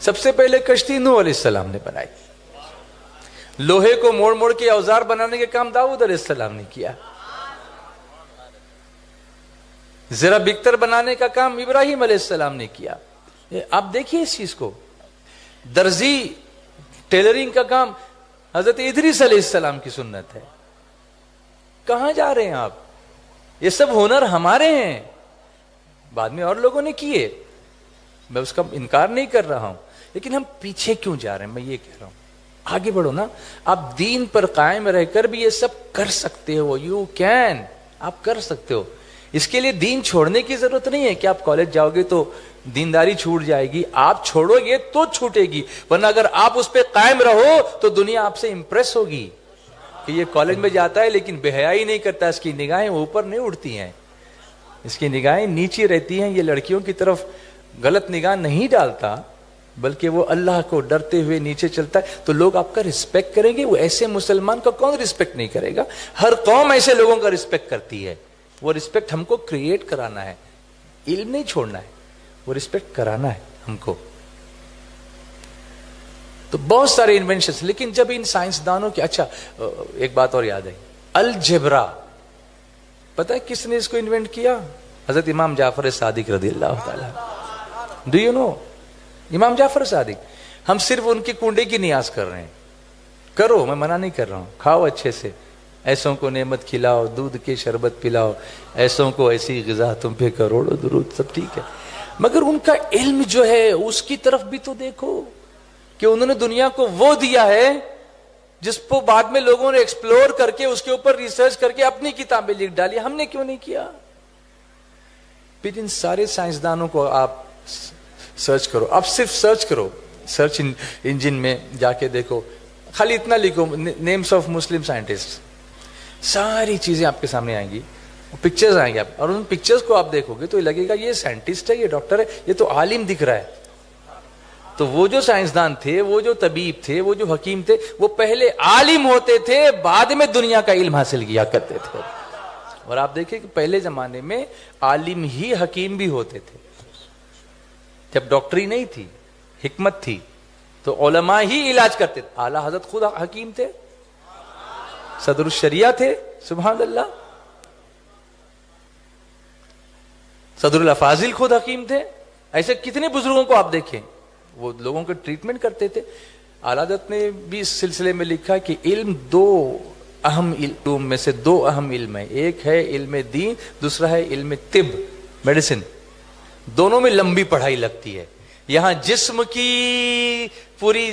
سب سے پہلے کشتی نوح علیہ السلام نے بنائی. لوہے کو موڑ موڑ کے اوزار بنانے کے کام داؤد علیہ السلام نے کیا. زرہ بکتر بنانے کا کام ابراہیم علیہ السلام نے کیا. آپ دیکھیے اس چیز کو. درزی ٹیلرنگ کا کام حضرت ادریس علیہ السلام کی سنت ہے. کہاں جا رہے ہیں آپ؟ یہ سب ہنر ہمارے ہیں، بعد میں اور لوگوں نے کیے، میں اس کا انکار نہیں کر رہا ہوں، لیکن ہم پیچھے کیوں جا رہے ہیں؟ میں یہ کہہ رہا ہوں آگے بڑھو نا. آپ دین پر قائم رہ کر بھی یہ سب کر سکتے ہو. یو کین، آپ کر سکتے ہو. اس کے لیے دین چھوڑنے کی ضرورت نہیں ہے کہ آپ کالج جاؤ گے تو دینداری چھوٹ جائے گی. آپ چھوڑو گے تو چھوٹے گی، ورنہ اگر آپ اس پہ قائم رہو تو دنیا آپ سے امپریس ہوگی کہ یہ کالج میں جاتا ہے لیکن بے حیائی نہیں کرتا، اس کی نگاہیں اوپر نہیں اٹھتی ہیں، اس کی نگاہیں نیچے رہتی ہیں. یہ لڑکیوں کی طرف غلط نگاہ نہیں ڈالتا بلکہ وہ اللہ کو ڈرتے ہوئے نیچے چلتا ہے، تو لوگ آپ کا رسپیکٹ کریں گے. وہ ایسے مسلمان کا کون رسپیکٹ نہیں کرے گا؟ ہر قوم ایسے لوگوں کا رسپیکٹ کرتی ہے. وہ رسپیکٹ ہم کو کریٹ کرانا ہے، علم نہیں چھوڑنا ہے، وہ رسپیکٹ کرانا ہے ہم کو. تو بہت سارے انوینشنز، لیکن جب ان سائنسدانوں کی، اچھا ایک بات اور یاد آئی، الجبرا. پتہ ہے کس نے اس کو انوینٹ کیا؟ حضرت امام جعفر صادق رضی اللہ تعالیٰ. ڈو یو نو امام جعفر صادق؟ ہم صرف ان کی کنڈے کی نیاز کر رہے ہیں. کرو، میں منع نہیں کر رہا ہوں، کھاؤ اچھے سے، ایسوں کو نعمت کھلاؤ، دودھ کے شربت پلاؤ، ایسوں کو ایسی غذا، تم پہ کروڑوں درود، سب ٹھیک ہے. مگر ان کا علم جو ہے اس کی طرف بھی تو دیکھو کہ انہوں نے دنیا کو وہ دیا ہے جس کو بعد میں لوگوں نے ایکسپلور کر کے اس کے اوپر ریسرچ کر کے اپنی کتابیں لکھ ڈالی. ہم نے کیوں نہیں کیا؟ پھر ان سارے سائنسدانوں کو آپ سرچ کرو، آپ صرف سرچ کرو، سرچ انجن میں جا کے دیکھو، خالی اتنا لکھو نیمز آف مسلم سائنٹسٹ، ساری چیزیں آپ کے سامنے آئیں گی، پکچرز آئیں گے آپ، اور ان پکچرز کو آپ دیکھو گے تو یہ لگے گا یہ سائنٹسٹ ہے، یہ ڈاکٹر ہے، یہ تو عالم دکھ رہا ہے. تو وہ جو سائنسدان تھے، وہ جو طبیب تھے، وہ جو حکیم تھے، وہ پہلے عالم ہوتے تھے، بعد میں دنیا کا علم حاصل کیا کرتے تھے. اور آپ دیکھیں کہ پہلے زمانے میں عالم ہی حکیم بھی ہوتے تھے. جب ڈاکٹری نہیں تھی، حکمت تھی، تو علماء ہی علاج کرتے تھے. اعلیٰ حضرت خود حکیم تھے، صدر الشریعہ تھے، سبحان اللہ. صدر الافاضل خود حکیم تھے. ایسے کتنے بزرگوں کو آپ دیکھیں، وہ لوگوں کو ٹریٹمنٹ کرتے تھے. اعلیٰ حضرت نے بھی اس سلسلے میں لکھا کہ علم دو اہم علوم میں سے دو اہم علم ہے، ایک ہے علم دین، دوسرا ہے علم طب، میڈیسن. دونوں میں لمبی پڑھائی لگتی ہے. یہاں جسم کی پوری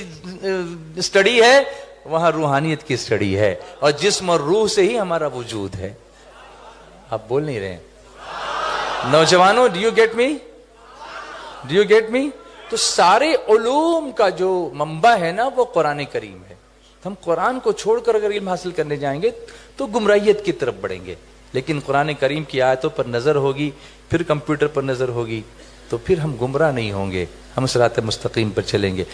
اسٹڈی ہے، وہاں روحانیت کی اسٹڈی ہے، اور جسم اور روح سے ہی ہمارا وجود ہے. آپ بول نہیں رہے ہیں نوجوانوں؟ Do you get me? Do you get me? تو سارے علوم کا جو منبع ہے نا وہ قرآن کریم ہے. ہم قرآن کو چھوڑ کر اگر علم حاصل کرنے جائیں گے تو گمراہیت کی طرف بڑھیں گے. لیکن قرآن کریم کی آیتوں پر نظر ہوگی، پھر کمپیوٹر پر نظر ہوگی، تو پھر ہم گمراہ نہیں ہوں گے، ہم صراط مستقیم پر چلیں گے.